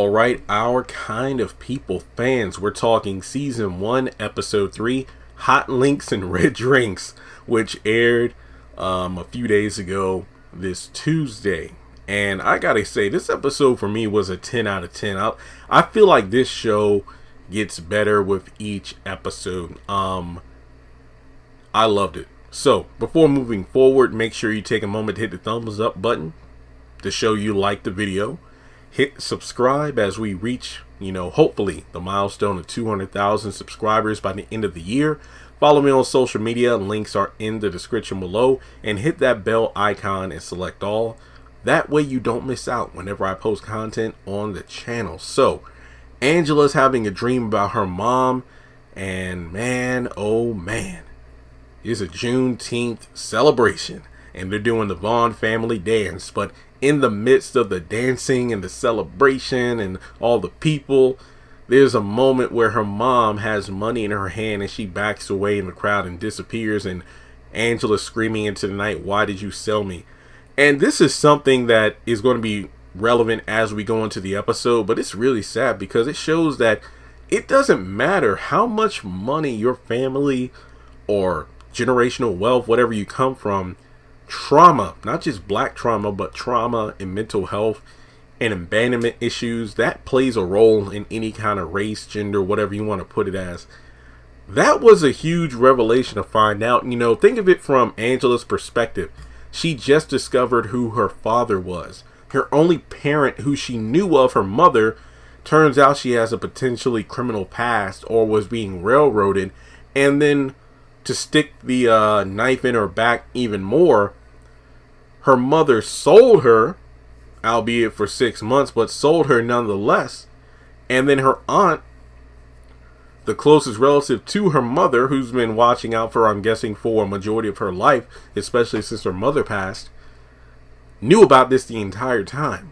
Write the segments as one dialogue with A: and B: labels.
A: All right, our kind of people fans, we're talking season 1, episode 3, Hot Links and Red Drinks, which aired a few days ago this Tuesday. And I gotta say, this episode for me was a 10 out of 10. I feel like this show gets better with each episode. I loved it. So, before moving forward, make sure you take a moment to hit the thumbs up button to show you like the video. Hit subscribe as we reach, hopefully the milestone of 200,000 subscribers by the end of the year. Follow me on social media. Links are in the description below. And hit that bell icon and select all. That way you don't miss out whenever I post content on the channel. So, Angela's having a dream about her mom. And man, oh man. It's a Juneteenth celebration. And they're doing the Vaughn family dance. But in the midst of the dancing and the celebration and all the people, there's a moment where her mom has money in her hand and she backs away in the crowd and disappears, and Angela's screaming into the night, "Why did you sell me?" And this is something that is going to be relevant as we go into the episode, but it's really sad because it shows that it doesn't matter how much money your family or generational wealth, whatever you come from, trauma, not just black trauma, but trauma and mental health and abandonment issues, that plays a role in any kind of race, gender, whatever you want to put it as. That was a huge revelation to find out. Think of it from Angela's perspective. She just discovered who her father was. Her only parent who she knew of, her mother, turns out she has a potentially criminal past or was being railroaded. And then to stick the knife in her back even more, her mother sold her, albeit for 6 months, but sold her nonetheless. And then her aunt, the closest relative to her mother, who's been watching out for her, I'm guessing, for a majority of her life, especially since her mother passed, knew about this the entire time.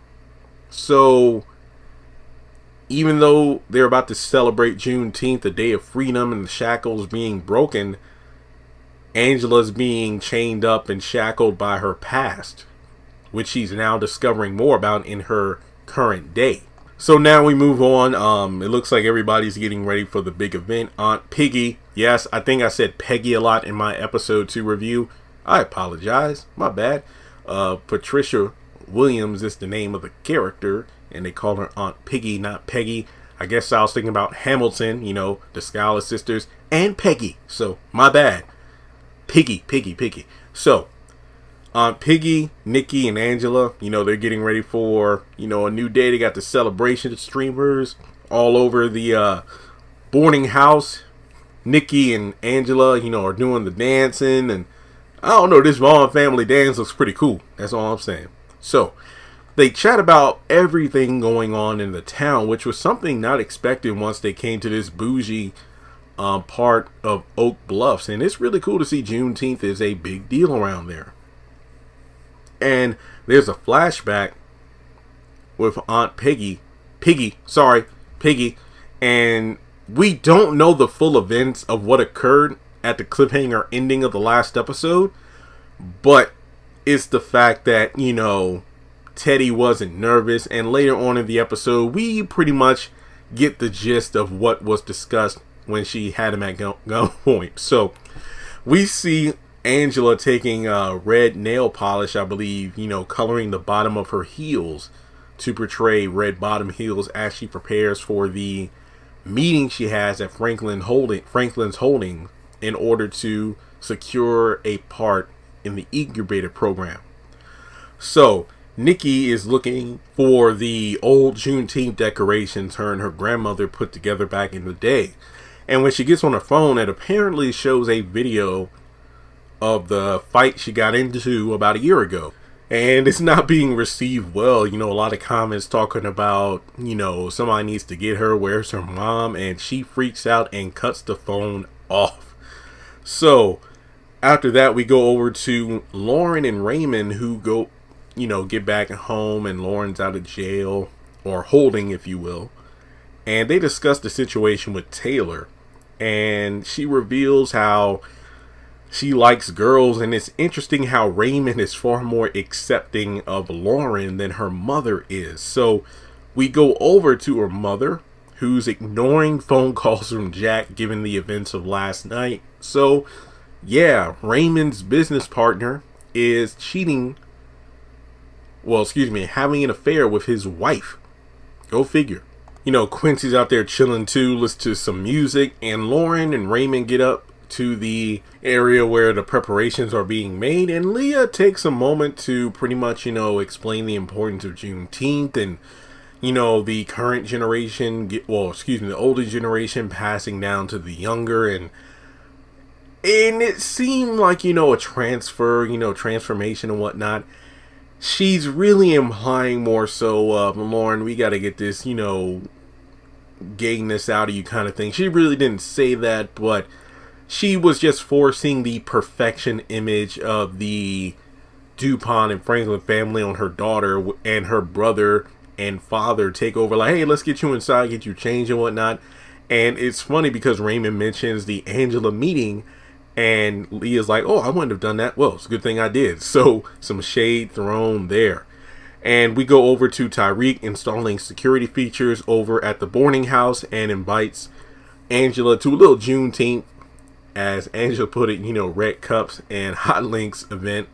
A: So, even though they're about to celebrate Juneteenth, the day of freedom and the shackles being broken, Angela's being chained up and shackled by her past, which she's now discovering more about in her current day. So now we move on. It looks like everybody's getting ready for the big event. Aunt Piggy. Yes, I think I said Peggy a lot in my episode 2 review. I apologize. My bad. Patricia Williams is the name of the character, and they call her Aunt Piggy, not Peggy. I guess I was thinking about Hamilton, the Schuyler sisters, and Peggy. So, my bad. Piggy. So, Aunt Piggy, Nikki, and Angela, they're getting ready for, a new day. They got the celebration streamers all over the boarding house. Nikki and Angela, are doing the dancing. And I don't know, this Vaughn family dance looks pretty cool. That's all I'm saying. So, they chat about everything going on in the town, which was something not expected once they came to this bougie part of Oak Bluffs. And it's really cool to see Juneteenth is a big deal around there. And there's a flashback with Aunt Piggy, and we don't know the full events of what occurred at the cliffhanger ending of the last episode, but it's the fact that, Teddy wasn't nervous, and later on in the episode, we pretty much get the gist of what was discussed when she had him at gunpoint. So, we see Angela taking red nail polish, I believe, coloring the bottom of her heels to portray red bottom heels as she prepares for the meeting she has at Franklin's Holding in order to secure a part in the incubator program. So, Nikki is looking for the old Juneteenth decorations her and her grandmother put together back in the day. And when she gets on her phone, it apparently shows a video of the fight she got into about a year ago. And it's not being received well. A lot of comments talking about, somebody needs to get her. Where's her mom? And she freaks out and cuts the phone off. So, after that, we go over to Lauren and Raymond, who go, get back at home, and Lauren's out of jail, or holding, if you will. And they discuss the situation with Taylor. And she reveals how she likes girls, and it's interesting how Raymond is far more accepting of Lauren than her mother is. So We go over to her mother, who's ignoring phone calls from Jack given the events of last night. So, yeah, Raymond's business partner is cheating. Well, excuse me, having an affair with his wife. Go figure. Quincy's out there chilling too, listen to some music, and Lauren and Raymond get up to the area where the preparations are being made, and Leah takes a moment to pretty much, explain the importance of Juneteenth and, the current generation, the older generation passing down to the younger, and it seemed like, a transformation and whatnot. She's really implying more so of, Lauren, we got to get this, gayness out of you kind of thing. She really didn't say that, but she was just forcing the perfection image of the DuPont and Franklin family on her daughter, and her brother and father take over, like, hey, let's get you inside, get you changed and whatnot. And it's funny because Raymond mentions the Angela meeting, and Leah's like, oh, I wouldn't have done that. Well, it's a good thing I did. So some shade thrown there. And we go over to Tyrique installing security features over at the boarding house and invites Angela to a little Juneteenth, as Angela put it, red cups and hot links event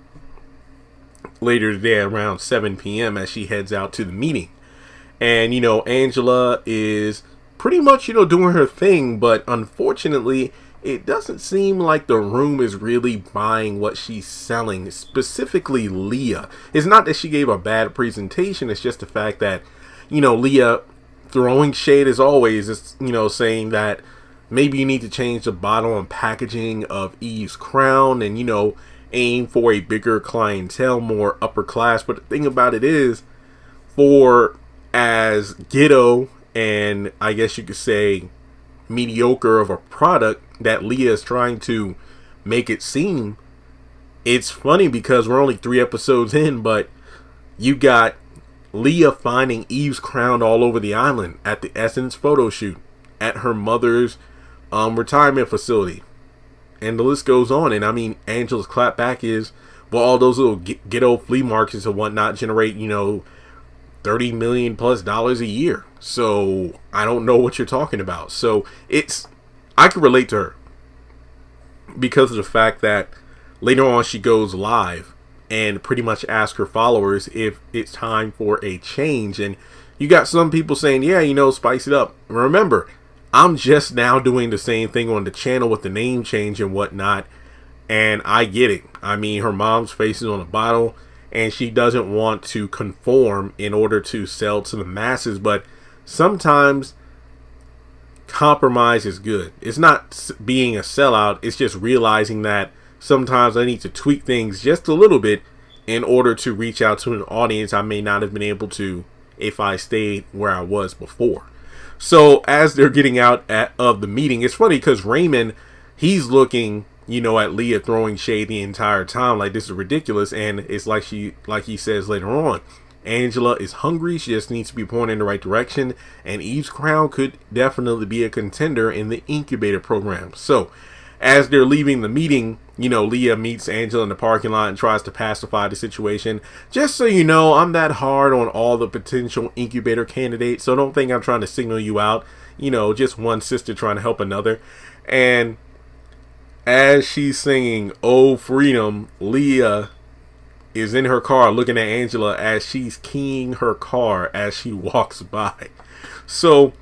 A: later today around 7 p.m. as she heads out to the meeting. And, Angela is pretty much, doing her thing, but unfortunately, it doesn't seem like the room is really buying what she's selling, specifically Leah. It's not that she gave a bad presentation, it's just the fact that, Leah throwing shade as always, is, saying that maybe you need to change the bottle and packaging of Eve's crown and, aim for a bigger clientele, more upper class. But the thing about it is, for as ghetto and I guess you could say mediocre of a product that Leah is trying to make it seem, it's funny because we're only 3 episodes in, but you got Leah finding Eve's crown all over the island at the Essence photo shoot, at her mother's retirement facility, and the list goes on. And I mean, Angela's clapback is, well, all those little ghetto flea markets and whatnot generate, $30 million plus a year. So I don't know what you're talking about. So I can relate to her because of the fact that later on she goes live and pretty much asks her followers if it's time for a change. And you got some people saying, yeah, spice it up. Remember, I'm just now doing the same thing on the channel with the name change and whatnot, and I get it. I mean, her mom's face is on a bottle, and she doesn't want to conform in order to sell to the masses, but sometimes compromise is good. It's not being a sellout, it's just realizing that sometimes I need to tweak things just a little bit in order to reach out to an audience I may not have been able to if I stayed where I was before. So as they're getting out of the meeting, it's funny because Raymond, he's looking, at Leah throwing shade the entire time, like this is ridiculous. And it's like he says later on, Angela is hungry. She just needs to be pointed in the right direction. And Eve's crown could definitely be a contender in the incubator program. So as they're leaving the meeting, Leah meets Angela in the parking lot and tries to pacify the situation. Just so you know, I'm that hard on all the potential incubator candidates, so don't think I'm trying to signal you out. Just one sister trying to help another. And as she's singing "Oh Freedom," Leah is in her car looking at Angela as she's keying her car as she walks by. So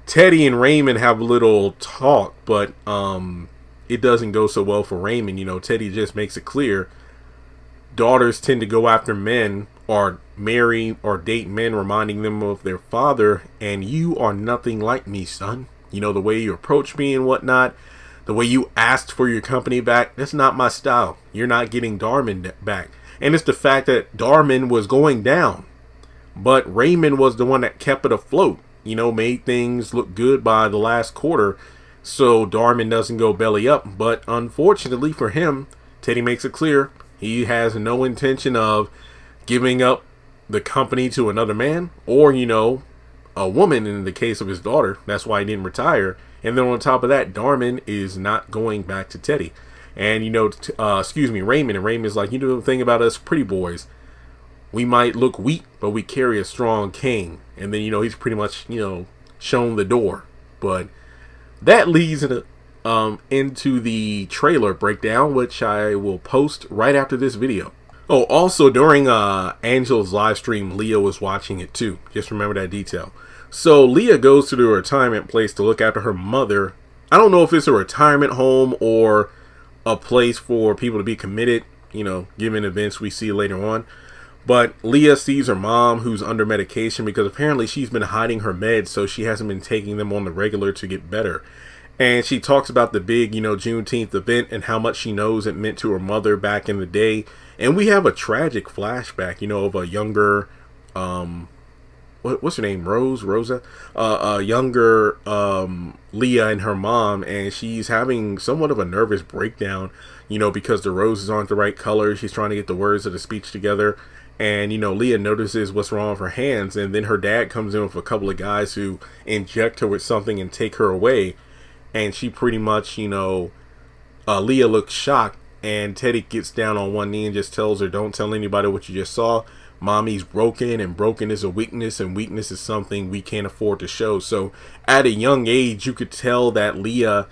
A: Teddy and Raymond have a little talk, but it doesn't go so well for Raymond. Teddy just makes it clear daughters tend to go after men or marry or date men reminding them of their father, and you are nothing like me, son. The way you approach me and whatnot, the way you asked for your company back, that's not my style. You're not getting Darman back. And it's the fact that Darman was going down, but Raymond was the one that kept it afloat, made things look good by the last quarter, so Darman doesn't go belly up. But unfortunately for him, Teddy makes it clear he has no intention of giving up the company to another man or, a woman in the case of his daughter. That's why he didn't retire. And then on top of that, Darman is not going back to Teddy. And, Raymond. And Raymond's like, the thing about us pretty boys, we might look weak, but we carry a strong king. And then, he's pretty much, shown the door. But that leads into the trailer breakdown, which I will post right after this video. Oh, also during Angela's live stream, Leah was watching it too. Just remember that detail. So Leah goes to the retirement place to look after her mother. I don't know if it's a retirement home or a place for people to be committed, given events we see later on. But Leah sees her mom, who's under medication because apparently she's been hiding her meds, so she hasn't been taking them on the regular to get better. And she talks about the big, Juneteenth event and how much she knows it meant to her mother back in the day. And we have a tragic flashback, of a younger, what's her name? Rosa? A younger Leah and her mom, and she's having somewhat of a nervous breakdown, because the roses aren't the right color. She's trying to get the words of the speech together. And, Leah notices what's wrong with her hands. And then her dad comes in with a couple of guys who inject her with something and take her away. And she pretty much, Leah looks shocked. And Teddy gets down on one knee and just tells her, don't tell anybody what you just saw. Mommy's broken, and broken is a weakness, and weakness is something we can't afford to show. So at a young age, you could tell that Leah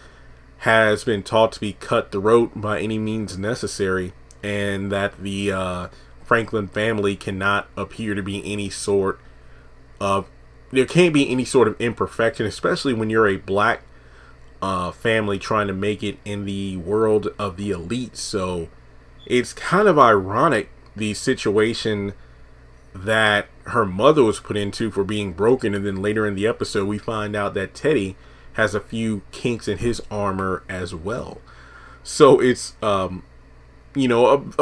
A: has been taught to be cutthroat by any means necessary. And that the Franklin family cannot appear to be any sort of, there can't be any sort of imperfection, especially when you're a black family trying to make it in the world of the elite. So it's kind of ironic, the situation that her mother was put into for being broken, and then later in the episode we find out that Teddy has a few kinks in his armor as well. So it's a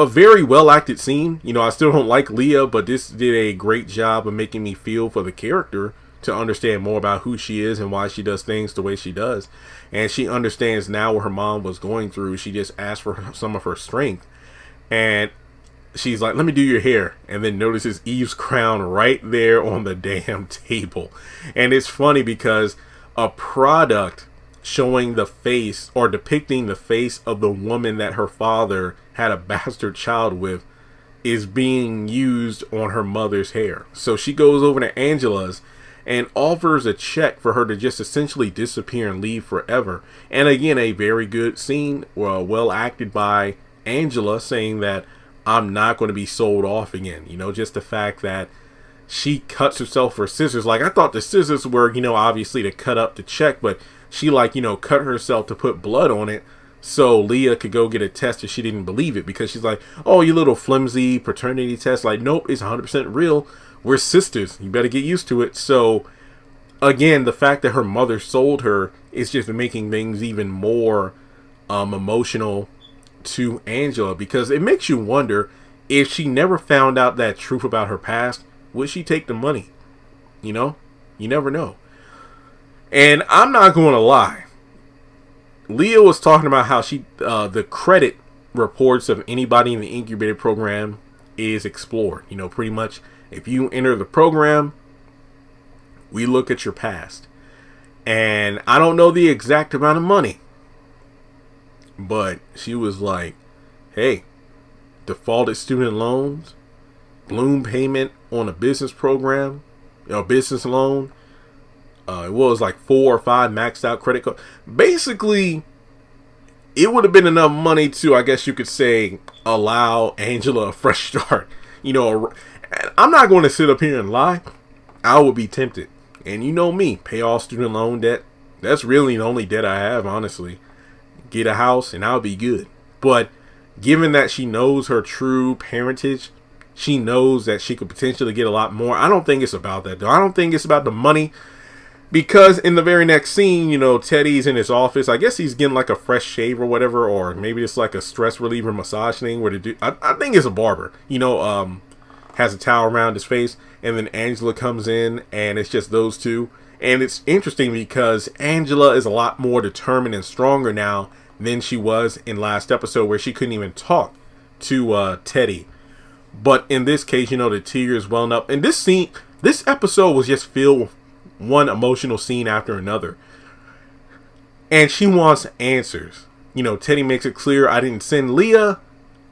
A: very well acted scene. I still don't like Leah, but this did a great job of making me feel for the character, to understand more about who she is and why she does things the way she does. And she understands now what her mom was going through. She just asked for some of her strength, and she's like, let me do your hair, and then notices Eve's crown right there on the damn table. And it's funny because a product showing the face or depicting the face of the woman that her father had a bastard child with is being used on her mother's hair. So she goes over to Angela's and offers a check for her to just essentially disappear and leave forever. And again, a very good scene, well acted by Angela, saying that I'm not going to be sold off again. Just the fact that she cuts herself for scissors. Like, I thought the scissors were, obviously to cut up the check, but she cut herself to put blood on it so Leah could go get a test if she didn't believe it, because she's like, oh, you little flimsy paternity test. Like, nope, it's 100% real. We're sisters. You better get used to it. So again, the fact that her mother sold her is just making things even more emotional to Angela, because it makes you wonder, if she never found out that truth about her past, would she take the money? You never know. And I'm not going to lie, Leah was talking about how she the credit reports of anybody in the incubator program is explored. Pretty much, if you enter the program, we look at your past. And I don't know the exact amount of money, but she was like, hey, defaulted student loans, balloon payment on a business program, business loan. It was like 4 or 5 maxed out credit cards. Basically, it would have been enough money to, I guess you could say, allow Angela a fresh start. I'm not going to sit up here and lie. I would be tempted. And me, pay all student loan debt. That's really the only debt I have, honestly. Get a house and I'll be good. But given that she knows her true parentage, she knows that she could potentially get a lot more. I don't think it's about that, though. I don't think it's about the money. Because in the very next scene, Teddy's in his office. I guess he's getting like a fresh shave or whatever, or maybe it's like a stress reliever massage thing where I think it's a barber, has a towel around his face, and then Angela comes in and it's just those two. And it's interesting because Angela is a lot more determined and stronger now than she was in last episode, where she couldn't even talk to Teddy. But in this case, the tears welling up. And this episode was just filled with one emotional scene after another. And she wants answers. Teddy makes it clear, I didn't send Leah.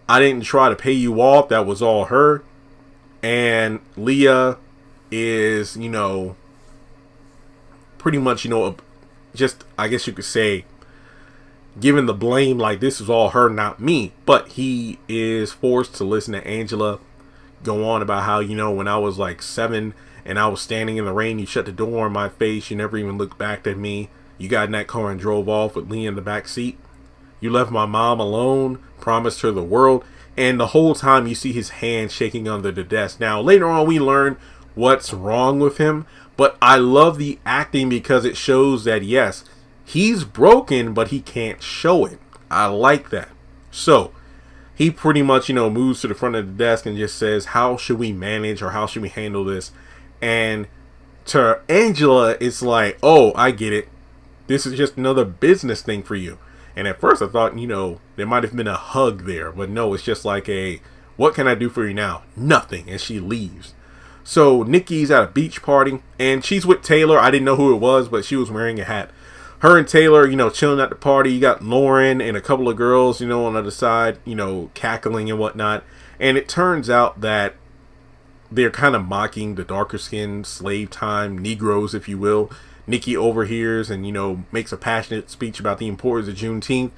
A: I didn't try to pay you off. That was all her. And Leah is, pretty much, just, I guess you could say, given the blame, like this is all her, not me. But he is forced to listen to Angela go on about how, when I was like 7 and I was standing in the rain, you shut the door in my face, you never even looked back at me, you got in that car and drove off with Leah in the back seat, you left my mom alone, promised her the world, and the whole time you see his hand shaking under the desk. Now later on we learn what's wrong with him, but I love the acting because it shows that yes, he's broken, but he can't show it. I like that. So he pretty much, moves to the front of the desk and just says, how should we manage, or how should we handle this? And to Angela, it's like, oh, I get it. This is just another business thing for you. And at first I thought, there might have been a hug there, but no, it's just like what can I do for you now? Nothing. And she leaves. So Nikki's at a beach party and she's with Taylor. I didn't know who it was, but she was wearing a hat. Her and Taylor, chilling at the party. You got Lauren and a couple of girls, on the other side, cackling and whatnot. And it turns out that they're kind of mocking the darker skinned slave time Negroes, if you will. Nikki overhears and, makes a passionate speech about the importance of Juneteenth.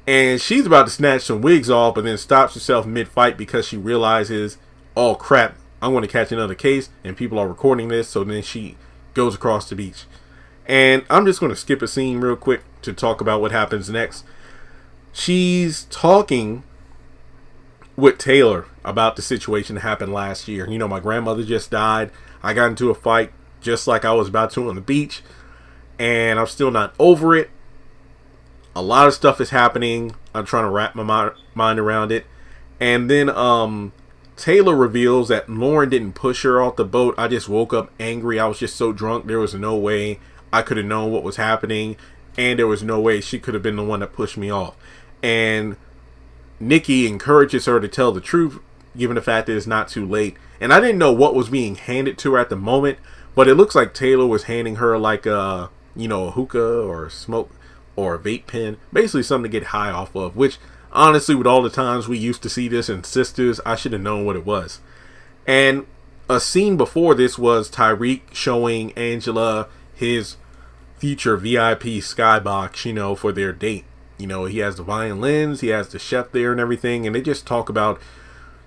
A: And she's about to snatch some wigs off, but then stops herself mid-fight because she realizes, oh crap, I'm going to catch another case and people are recording this. So then she goes across the beach. And I'm just going to skip a scene real quick to talk about what happens next. She's talking with Taylor about the situation that happened last year. My grandmother just died. I got into a fight just like I was about to on the beach. And I'm still not over it. A lot of stuff is happening. I'm trying to wrap my mind around it. And then Taylor reveals that Lauren didn't push her off the boat. I just woke up angry. I was just so drunk. There was no way I could have known what was happening, and there was no way she could have been the one that pushed me off. And Nikki encourages her to tell the truth, given the fact that it's not too late. And I didn't know what was being handed to her at the moment, but it looks like Taylor was handing her like a hookah or smoke or a vape pen, basically something to get high off of, which honestly, with all the times we used to see this in Sisters, I should have known what it was. And a scene before this was Tyrique showing Angela his future VIP skybox, for their date. He has the violins, he has the chef there and everything, and they just talk about,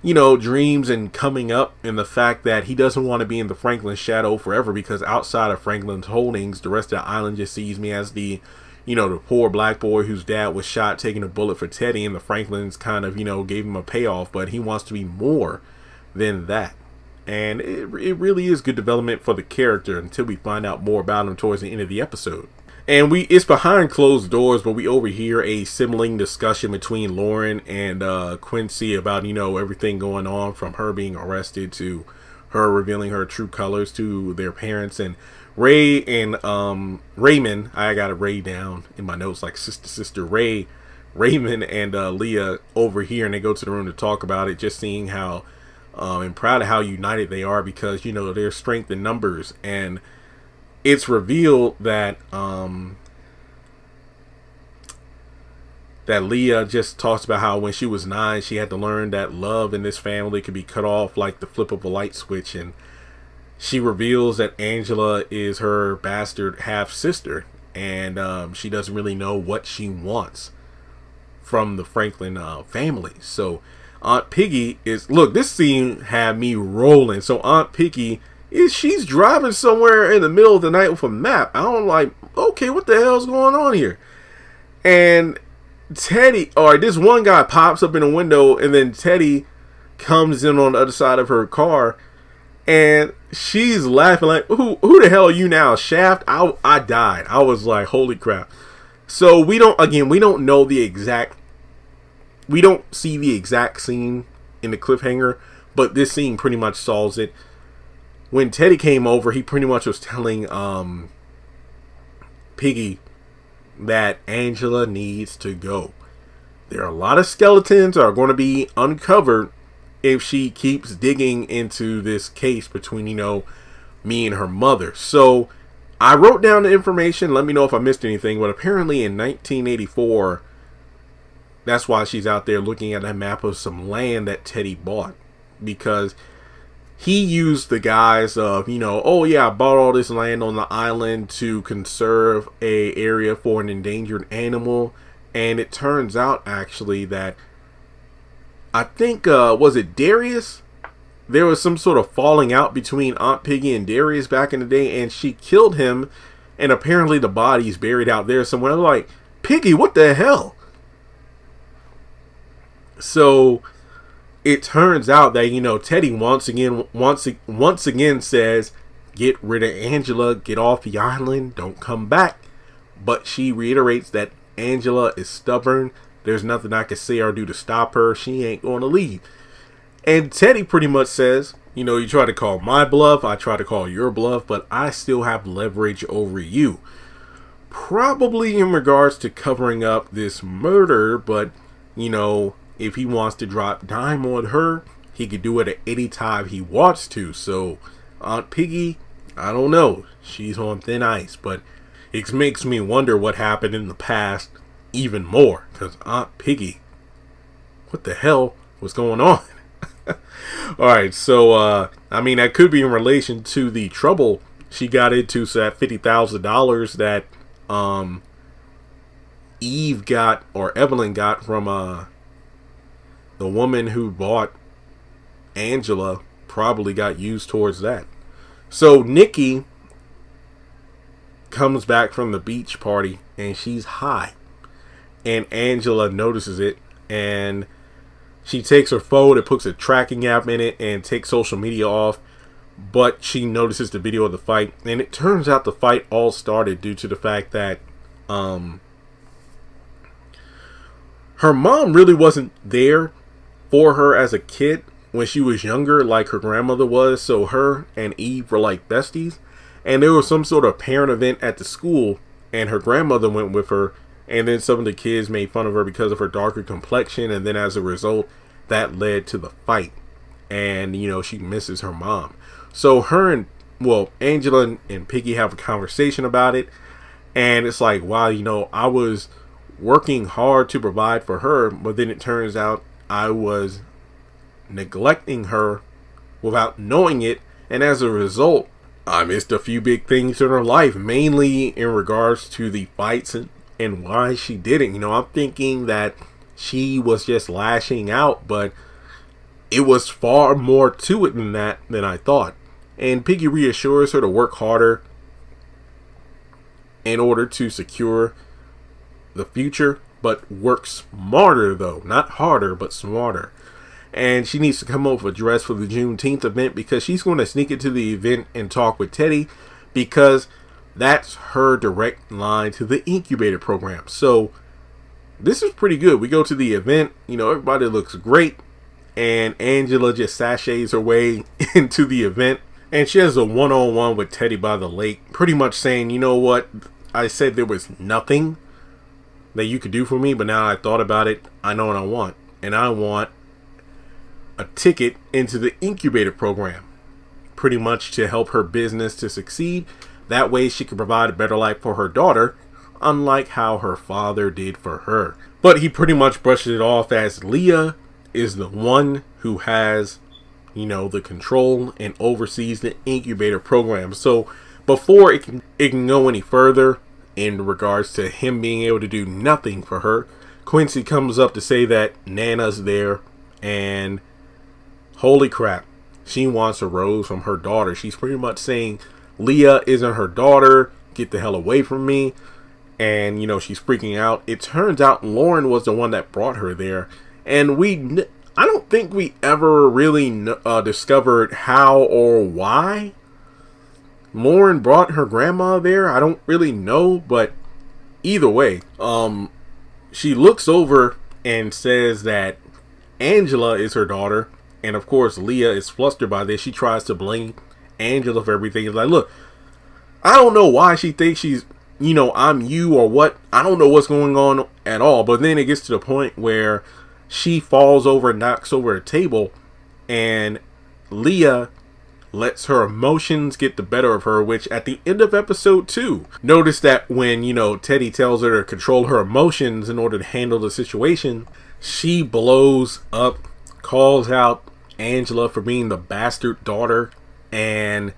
A: dreams and coming up, and the fact that he doesn't want to be in the Franklin shadow forever, because outside of Franklin's holdings, the rest of the island just sees me as the, the poor black boy whose dad was shot taking a bullet for Teddy, and the Franklins kind of, gave him a payoff, but he wants to be more than that. And it really is good development for the character until we find out more about him towards the end of the episode. And it's behind closed doors, but we overhear a sibling discussion between Lauren and Quincy about, everything going on, from her being arrested to her revealing her true colors to their parents. And Ray and Raymond, I got a Ray down in my notes like sister Raymond and Leah overhear, and they go to the room to talk about it, just seeing how and proud of how united they are, because there's strength in numbers. And it's revealed that that Leah just talks about how when she was 9 she had to learn that love in this family could be cut off like the flip of a light switch. And she reveals that Angela is her bastard half sister, and she doesn't really know what she wants from the Franklin family. So Aunt Piggy this scene had me rolling. So Aunt Piggy she's driving somewhere in the middle of the night with a map. I'm like, okay, what the hell's going on here? And Teddy, this one guy pops up in a window, and then Teddy comes in on the other side of her car, and she's laughing like, who the hell are you now, Shaft? I died. I was like, holy crap. So we don't know we don't see the exact scene in the cliffhanger, but this scene pretty much solves it. When Teddy came over, he pretty much was telling Piggy that Angela needs to go. There are a lot of skeletons that are going to be uncovered if she keeps digging into this case between, me and her mother. So I wrote down the information. Let me know if I missed anything. But apparently in 1984, that's why she's out there looking at a map of some land that Teddy bought, because he used the guise of, oh yeah, I bought all this land on the island to conserve a area for an endangered animal. And it turns out actually that I think, was it Darius? There was some sort of falling out between Aunt Piggy and Darius back in the day, and she killed him, and apparently the body's buried out there somewhere. I'm like, Piggy, what the hell? So it turns out that, Teddy once again says, get rid of Angela, get off the island, don't come back. But she reiterates that Angela is stubborn. There's nothing I can say or do to stop her. She ain't going to leave. And Teddy pretty much says, you try to call my bluff, I try to call your bluff, but I still have leverage over you. Probably in regards to covering up this murder, but, if he wants to drop dime on her, he could do it at any time he wants to. So, Aunt Piggy, I don't know. She's on thin ice, but it makes me wonder what happened in the past even more. Because Aunt Piggy, what the hell was going on? Alright, so, that could be in relation to the trouble she got into, so that $50,000 that, Eve got, or Evelyn got from, the woman who bought Angela, probably got used towards that. So, Nikki comes back from the beach party, and she's high. And Angela notices it, and she takes her phone and puts a tracking app in it and takes social media off. But she notices the video of the fight. And it turns out the fight all started due to the fact that her mom really wasn't there for her as a kid when she was younger like her grandmother was. So her and Eve were like besties. And there was some sort of parent event at the school. And her grandmother went with her. And then some of the kids made fun of her because of her darker complexion. And then as a result, that led to the fight. And, she misses her mom. So her and, Angela and Piggy have a conversation about it. And it's like, wow, I was working hard to provide for her. But then it turns out I was neglecting her without knowing it. And as a result, I missed a few big things in her life. Mainly in regards to the fights and why she did it. I'm thinking that she was just lashing out, but it was far more to it than that than I thought. And Piggy reassures her to work harder in order to secure the future, but work smarter though. Not harder, but smarter. And she needs to come up with a dress for the Juneteenth event because she's going to sneak into the event and talk with Teddy because that's her direct line to the incubator program. So this is pretty good. We go to the event, everybody looks great, and Angela just sachets her way into the event, and she has a one-on-one with Teddy by the lake, pretty much saying, you know what, I said there was nothing that you could do for me, but now I thought about it, I know what I want, and I want a ticket into the incubator program, pretty much to help her business to succeed. That way she can provide a better life for her daughter, unlike how her father did for her. But he pretty much brushes it off as Leah is the one who has, the control and oversees the incubator program. So before it can go any further in regards to him being able to do nothing for her, Quincy comes up to say that Nana's there, and holy crap, she wants a rose from her daughter. She's pretty much saying, Leah isn't her daughter, get the hell away from me. And, she's freaking out. It turns out Lauren was the one that brought her there. And I don't think we ever really discovered how or why Lauren brought her grandma there. I don't really know, but either way, she looks over and says that Angela is her daughter. And of course, Leah is flustered by this. She tries to blame Angela for everything. It's like, look, I don't know why she thinks she's, I'm you or what. I don't know what's going on at all. But then it gets to the point where she falls over and knocks over a table, and Leah lets her emotions get the better of her, which at the end of episode 2, notice that when, Teddy tells her to control her emotions in order to handle the situation, she blows up, calls out Angela for being the bastard daughter, and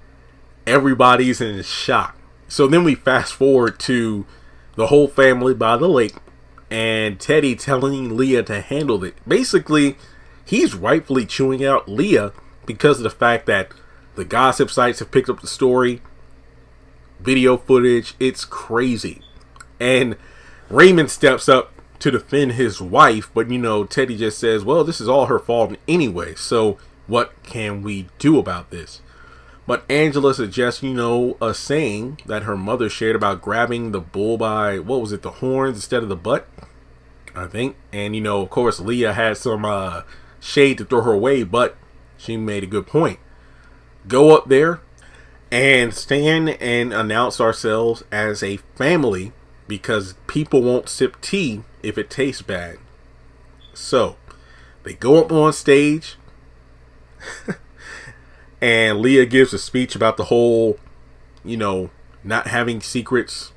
A: everybody's in shock. So then we fast forward to the whole family by the lake, and Teddy telling Leah to handle it. Basically, he's rightfully chewing out Leah because of the fact that the gossip sites have picked up the story, video footage, it's crazy. And Raymond steps up to defend his wife, but Teddy just says, well, this is all her fault anyway, so what can we do about this? But Angela suggests, a saying that her mother shared about grabbing the bull by, the horns instead of the butt, I think. And, of course, Leah had some shade to throw her way, but she made a good point. Go up there and stand and announce ourselves as a family, because people won't sip tea if it tastes bad. So they go up on stage and Leah gives a speech about the whole, not having secrets,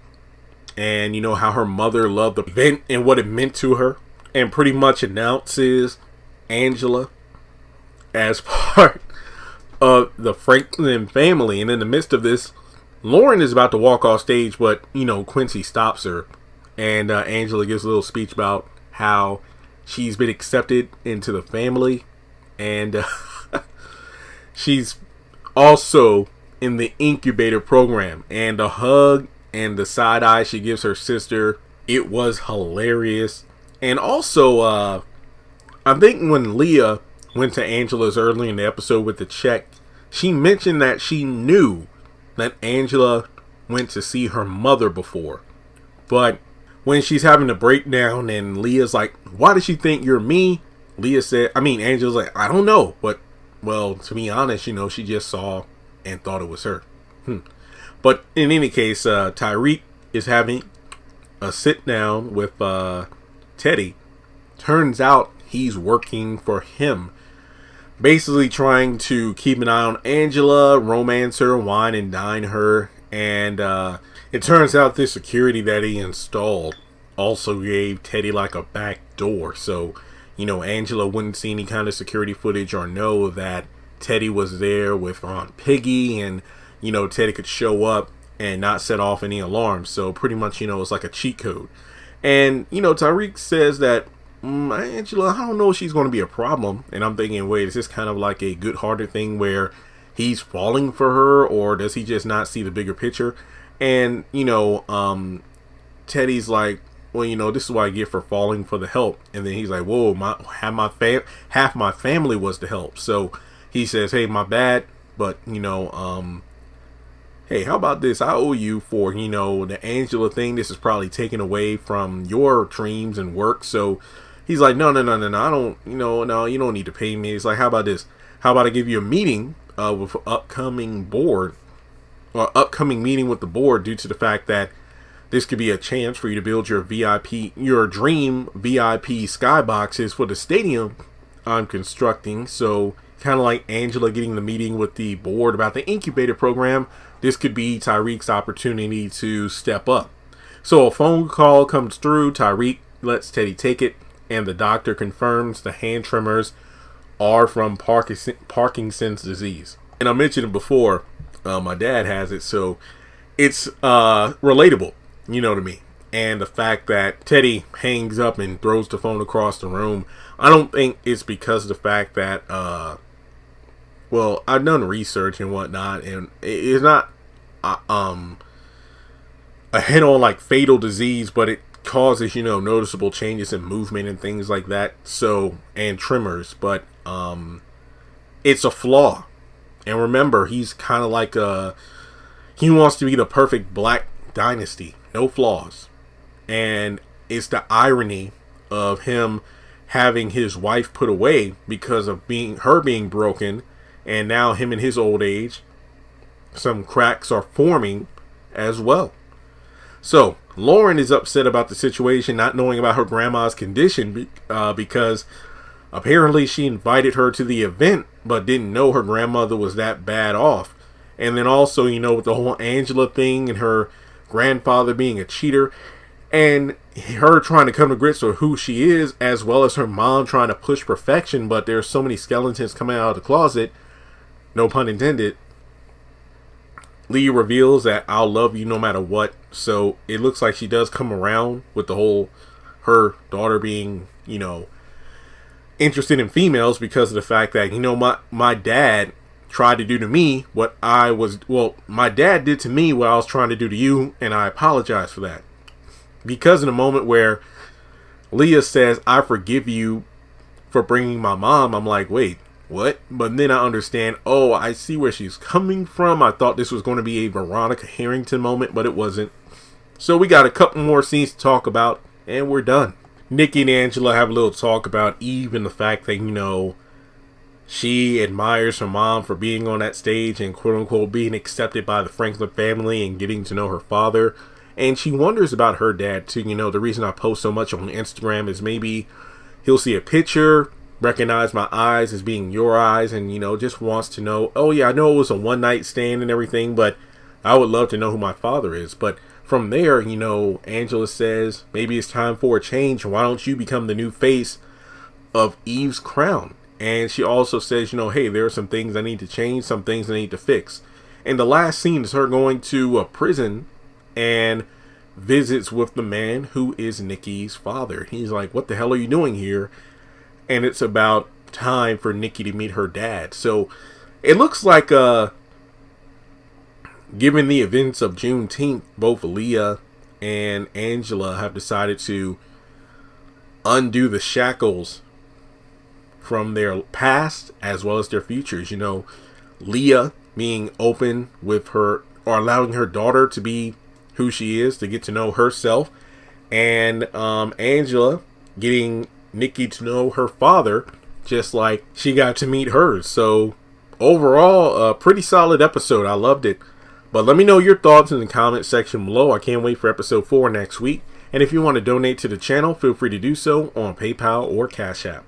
A: and how her mother loved the event and what it meant to her, and pretty much announces Angela as part of the Franklin family. And in the midst of this, Lauren is about to walk off stage, but Quincy stops her, and Angela gives a little speech about how she's been accepted into the family, and she's also in the incubator program. And the hug and the side eye she gives her sister, it was hilarious. And also, I think when Leah went to Angela's early in the episode with the check, she mentioned that she knew that Angela went to see her mother before. But when she's having a breakdown and Leah's like, why does she think you're me? Angela's like, I don't know. But, well, to be honest, she just saw and thought it was her. But in any case, Tyrique is having a sit down with Teddy. Turns out he's working for him, basically trying to keep an eye on Angela, romance her, wine and dine her. And it turns out this security that he installed also gave Teddy like a back door, so Angela wouldn't see any kind of security footage or know that Teddy was there with Aunt Piggy, and Teddy could show up and not set off any alarms. So pretty much it's like a cheat code. And Tyrique says that Angela, I don't know if she's going to be a problem. And I'm thinking, wait, is this kind of like a good-hearted thing where he's falling for her, or does he just not see the bigger picture? And Teddy's like, well, this is what I get for falling for the help. And then he's like, whoa, half my family was the help. So he says, hey, my bad, but hey, how about this? I owe you for the Angela thing. This is probably taken away from your dreams and work. So he's like, no, I don't, no, you don't need to pay me. He's like, how about this? How about I give you a meeting with upcoming meeting with the board, due to the fact that this could be a chance for you to build your dream VIP skyboxes for the stadium I'm constructing. So kind of like Angela getting the meeting with the board about the incubator program, this could be Tyrique's opportunity to step up. So a phone call comes through. Tyrique lets Teddy take it, and the doctor confirms the hand tremors are from Parkinson's disease. And I mentioned it before, my dad has it, so it's relatable, to me. And the fact that Teddy hangs up and throws the phone across the room, I don't think it's because of the fact that I've done research and whatnot, and it's not a hit on like fatal disease, but it causes noticeable changes in movement and things like that, so, and tremors. But it's a flaw. And remember, he's kind of like he wants to be the perfect black dynasty, no flaws. And it's the irony of him having his wife put away because of her being broken, and now him in his old age, some cracks are forming as well. So Lauren is upset about the situation, not knowing about her grandma's condition, because apparently she invited her to the event but didn't know her grandmother was that bad off. And then also, with the whole Angela thing and her grandfather being a cheater, And her trying to come to grips with who she is, as well as her mom trying to push perfection, but there's so many skeletons coming out of the closet, no pun intended. Leah reveals that I'll love you no matter what. So it looks like she does come around with the whole her daughter being, interested in females, because of the fact that, my dad tried to do to me my dad did to me what I was trying to do to you, and I apologize for that. Because in a moment where Leah says, I forgive you for bringing my mom, I'm like, wait, what? But then I understand, I see where she's coming from. I thought this was going to be a Veronica Harrington moment, but it wasn't. So we got a couple more scenes to talk about, and we're done. Nikki and Angela have a little talk about Eve and the fact that, she admires her mom for being on that stage and quote unquote being accepted by the Franklin family and getting to know her father. And she wonders about her dad too. The reason I post so much on Instagram is maybe he'll see a picture, recognize my eyes as being your eyes, and just wants to know, oh yeah, I know it was a one night stand and everything, but I would love to know who my father is. But from there, Angela says, maybe it's time for a change. Why don't you become the new face of Eve's crown? And she also says, hey, there are some things I need to change, some things I need to fix. And the last scene is her going to a prison and visits with the man who is Nikki's father. He's like, what the hell are you doing here? And it's about time for Nikki to meet her dad. So it looks like, given the events of Juneteenth, both Leah and Angela have decided to undo the shackles from their past as well as their futures. Leah being open with her, or allowing her daughter to be who she is, to get to know herself, and Angela getting Nikki to know her father, just like she got to meet hers. So overall, a pretty solid episode. I loved it. But let me know your thoughts in the comment section below. I can't wait for episode 4 next week. And if you want to donate to the channel, feel free to do so on PayPal or Cash App.